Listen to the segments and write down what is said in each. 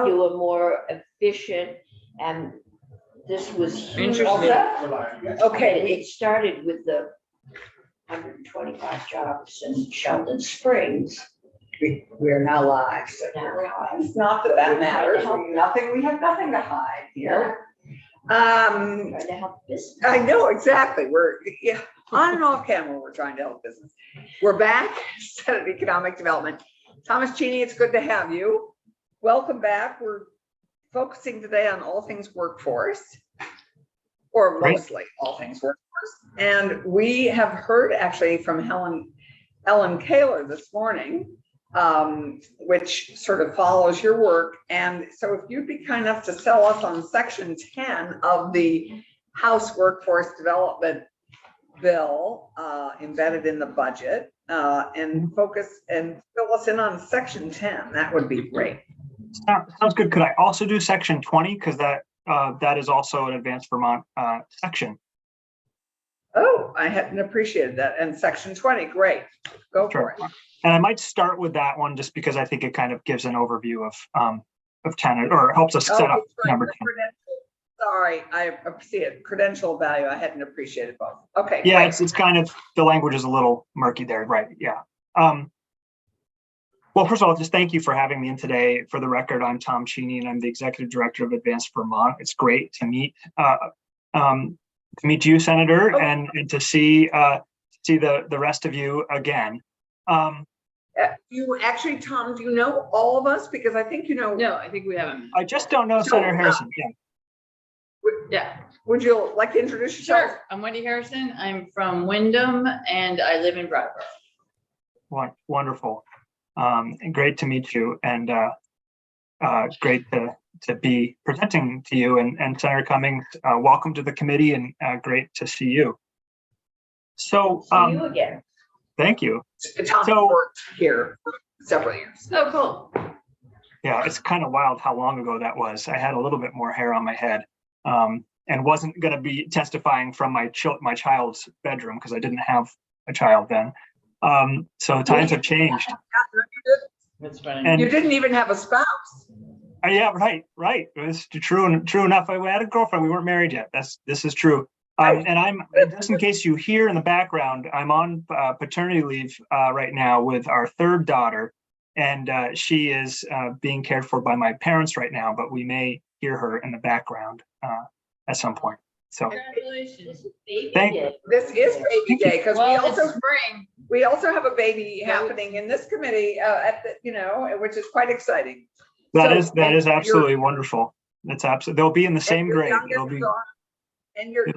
you were more efficient, and this was huge. Interesting. Okay, it started with the 125 jobs in Sheldon Springs. We're now live. So Now, it's not that that matters. We have nothing to hide here. trying to help business. I know, exactly. We're, yeah, on and off camera, we're trying to help business. We're back, Senate Economic Development. Thomas Cheney, it's good to have you. Welcome back. We're focusing today on all things workforce, or mostly all things workforce. And we have heard actually from Ellen Kaler this morning, which sort of follows your work. And so if you'd be kind enough to sell us on section 10 of the House Workforce Development Bill embedded in the budget, and focus and fill us in on section 10, that would be great. Sounds good. Could I also do section 20? Because that is also an Advanced Vermont section. Oh, I hadn't appreciated that. And section 20, great. Go for it. And I might start with that one just because I think it kind of gives an overview of 10, or helps us set up number 10. Sorry, I see it. Credential value. I hadn't appreciated both. Okay. Yeah, great. it's kind of, the language is a little murky there, right? Yeah. Well, first of all, just thank you for having me in today. For the record, I'm Tom Cheney, and I'm the Executive Director of Advanced Vermont. It's great to meet you, Senator, and to see the rest of you again. You actually, Tom, do you know all of us? Because I think you know. No, I think we haven't. I just don't know Senator Harrison. Yeah. Yeah, Would you like to introduce yourself? sure. I'm Wendy Harrison. I'm from Wyndham and I live in Brattleboro. Wonderful. Great to meet you, and great to be presenting to you. And Senator Cummings, welcome to the committee, and great to see you. So, See you again. thank you. Tom worked here for several years. Oh, cool. Yeah, it's kind of wild how long ago that was. I had a little bit more hair on my head, and wasn't going to be testifying from my child's bedroom because I didn't have a child then. So times have changed. That's funny. And You didn't even have a spouse. yeah, right. It was true enough. I had a girlfriend. We weren't married yet. This is true. And I'm, just in case you hear in the background, I'm on paternity leave right now with our third daughter, and she is being cared for by my parents right now, but we may hear her in the background at some point. So Congratulations. thank you. This is baby day because Well, it's spring. we also have a baby happening in this committee at the, which is quite exciting. That So, is and absolutely wonderful. That's absolutely, they'll be in the same grade. It'll be,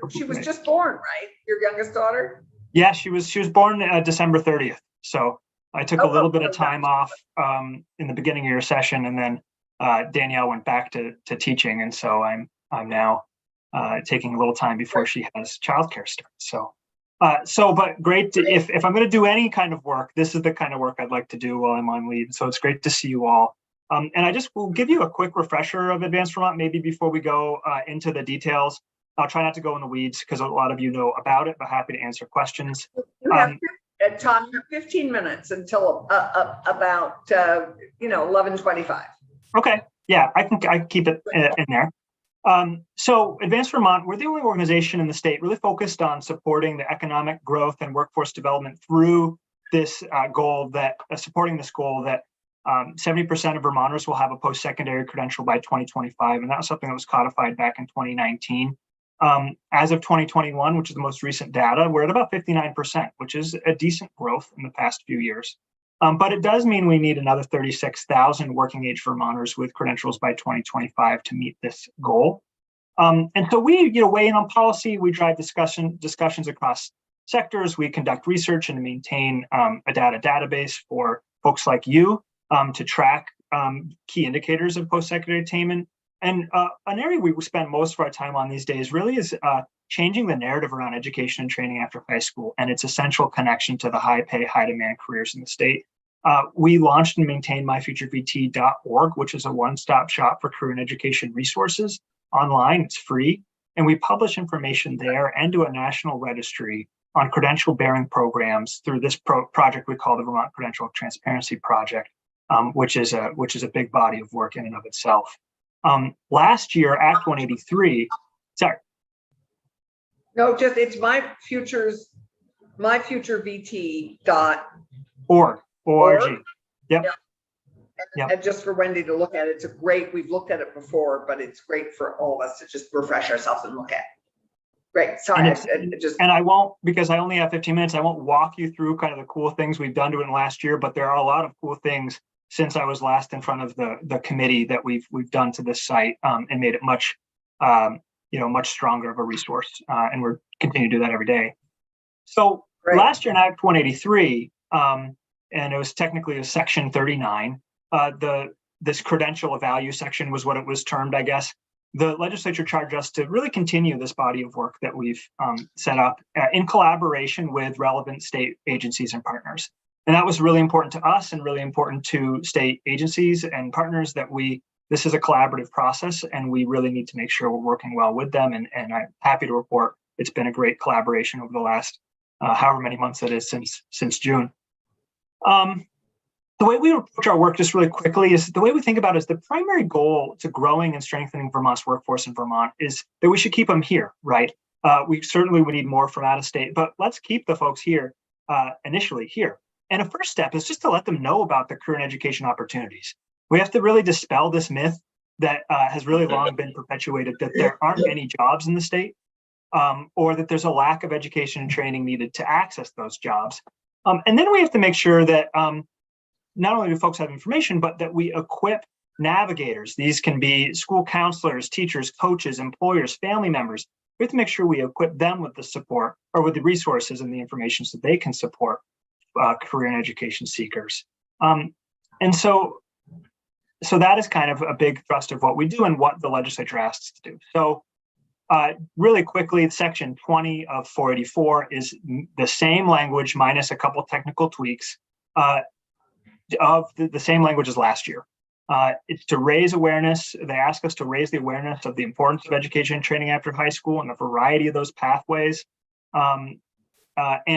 She was just born, right? Your youngest daughter? yeah, she was born December 30th. So I took a little bit of time off in the beginning of your session, and then Danielle went back to teaching, and so I'm now taking a little time before she has childcare starts. But great if I'm going to do any kind of work, this is the kind of work I'd like to do while I'm on leave. So it's great to see you all. And I just will give you a quick refresher of Advanced Vermont, maybe before we go into the details. I'll try not to go in the weeds because a lot of you know about it, but happy to answer questions. You have, Tom, you have 15 minutes until about 11:25. Okay, yeah, I can keep it in there. So Advanced Vermont, we're the only organization in the state really focused on supporting the economic growth and workforce development through this supporting this goal that 70% of Vermonters will have a post-secondary credential by 2025. And that was something that was codified back in 2019. As of 2021, which is the most recent data, we're at about 59%, which is a decent growth in the past few years. But it does mean we need another 36,000 working age Vermonters with credentials by 2025 to meet this goal. And so we weigh in on policy, we drive discussions across sectors, we conduct research and maintain a database for folks like you to track key indicators of post-secondary attainment. And an area we spend most of our time on these days really is changing the narrative around education and training after high school and its essential connection to the high pay, high demand careers in the state. We launched and maintain myfuturevt.org, which is a one-stop shop for career and education resources online. It's free. And we publish information there and do a national registry on credential bearing programs through this project we call the Vermont Credential Transparency Project. which is a big body of work in and of itself. Last year, Act 183. Sorry. No, just it's my future VT dot Org. Yep. Yep. And just for Wendy to look at it, we've looked at it before, but it's great for all of us to just refresh ourselves and look at. Great, sorry, And I won't, because I only have 15 minutes, I won't walk you through kind of the cool things we've done to it last year, but there are a lot of cool things since I was last in front of the committee that we've done to this site, and made it much, much stronger of a resource. And we're continuing to do that every day. So Great. Last year in Act 183, and it was technically a section 39, this credential of value section was what it was termed, I guess. The legislature charged us to really continue this body of work that we've set up in collaboration with relevant state agencies and partners. And that was really important to us and really important to state agencies and partners that this is a collaborative process and we really need to make sure we're working well with them. And I'm happy to report it's been a great collaboration over the last however many months it is since June. The way we approach our work, just really quickly, is the way we think about it is the primary goal to growing and strengthening Vermont's workforce in Vermont is that we should keep them here, right? We certainly would need more from out of state, but let's keep the folks here initially here. And a first step is just to let them know about the career and education opportunities. We have to really dispel this myth that has really long been perpetuated that there aren't any jobs in the state, or that there's a lack of education and training needed to access those jobs. And then we have to make sure that not only do folks have information, but that we equip navigators. These can be school counselors, teachers, coaches, employers, family members. We have to make sure we equip them with the support or with the resources and the information so they can support career and education seekers. And so that is kind of a big thrust of what we do and what the legislature asks us to do. So really quickly, section 20 of 484 is the same language minus a couple technical tweaks of the same language as last year. It's to raise awareness. They ask us to raise the awareness of the importance of education and training after high school and the variety of those pathways, and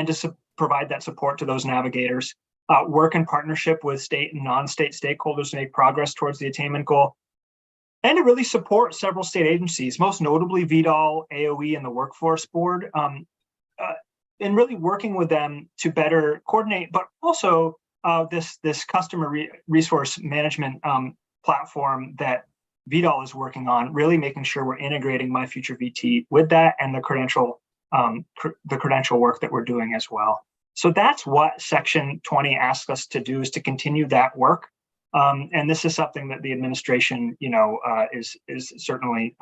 to provide that support to those navigators. Work in partnership with state and non-state stakeholders to make progress towards the attainment goal, and to really support several state agencies, most notably VDOL, AOE, and the Workforce Board, in really working with them to better coordinate, but also this customer resource management platform that VDOL is working on, really making sure we're integrating My Future VT with that and the credential work that we're doing as well. So that's what Section 20 asks us to do, is to continue that work. And this is something that the administration, is certainly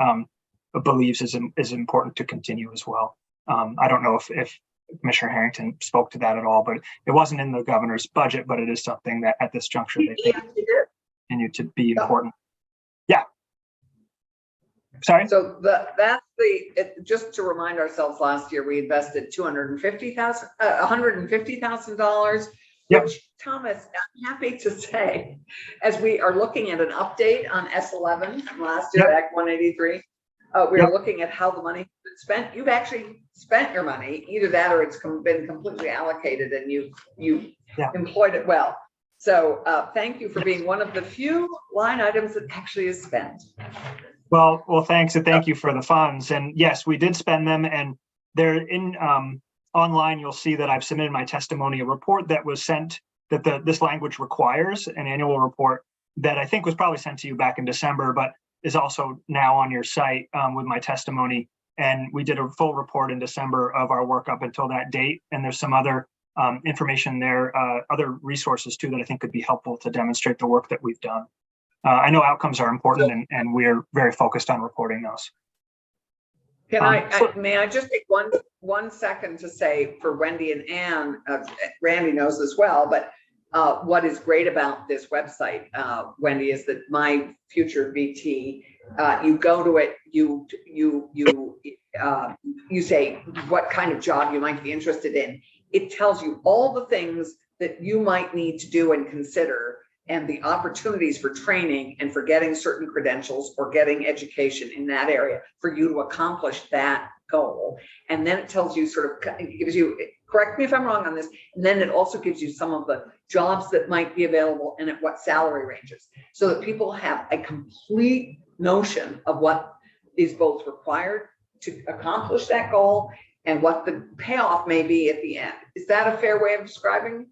believes is important to continue as well. I don't know if Commissioner Harrington spoke to that at all, but it wasn't in the governor's budget, but it is something that at this juncture they think continue to be important. Yeah. Sorry. So just to remind ourselves, last year we invested $150,000, Yep. which, Thomas, I'm happy to say, as we are looking at an update on S11 from last year, Yep. Act 183, we are looking at how the money has been spent. You've actually spent your money, either that or it's been completely allocated and you employed it well. So thank you for being one of the few line items that actually is spent. Well, thanks, and thank you for the funds. And yes, we did spend them, and they're in online. You'll see that I've submitted my testimony, a report that was sent that this language requires, an annual report that I think was probably sent to you back in December, but is also now on your site with my testimony. And we did a full report in December of our work up until that date. And there's some other information there, other resources too, that I think could be helpful to demonstrate the work that we've done. I know outcomes are important, and we're very focused on reporting those. May I just take one second to say for Wendy and Ann, Randy knows as well, but what is great about this website, Wendy, is that My Future VT, you go to it, you say what kind of job you might be interested in. It tells you all the things that you might need to do and consider, and the opportunities for training and for getting certain credentials or getting education in that area for you to accomplish that goal. And then it tells you it gives you, correct me if I'm wrong on this, and then it also gives you some of the jobs that might be available and at what salary ranges, so that people have a complete notion of what is both required to accomplish that goal and what the payoff may be at the end. Is that a fair way of describing?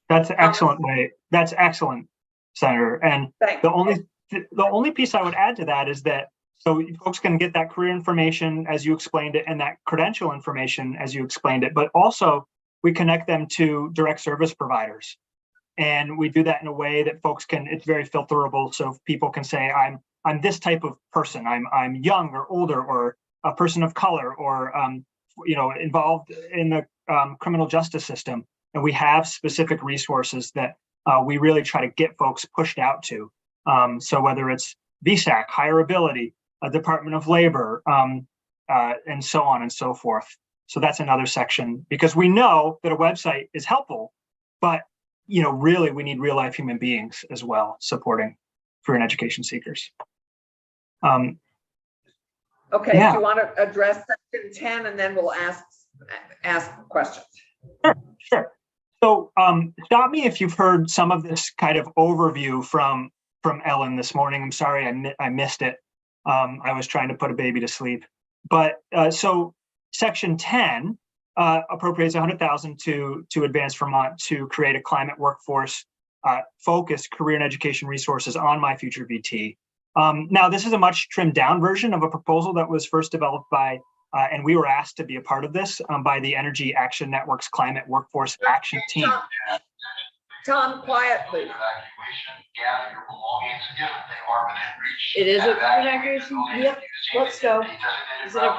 That's an excellent way. That's excellent, Senator. And Thanks. the only piece I would add to that is that so folks can get that career information as you explained it and that credential information as you explained it, but also we connect them to direct service providers. And we do that in a way that folks can, it's very filterable. So people can say, I'm this type of person. I'm young or older or a person of color or involved in the criminal justice system. And we have specific resources that we really try to get folks pushed out to. So whether it's VSAC, hireability, a Department of Labor, and so on and so forth. So that's another section because we know that a website is helpful, but really we need real life human beings as well supporting career and education seekers. Okay, Yeah. Do you want to address section 10 and then we'll ask questions? Sure. So stop me if you've heard some of this kind of overview from Ellen this morning. I'm sorry I missed it. I was trying to put a baby to sleep. But so section 10 appropriates $100,000 to Advance Vermont to create a climate workforce focused career and education resources on My Future VT. Now, this is a much trimmed down version of a proposal that was first developed by, and we were asked to be a part of this by the Energy Action Network's Climate Workforce Action Team. Tom, quiet, please. It is a evacuation? Yep, let's go. Is it a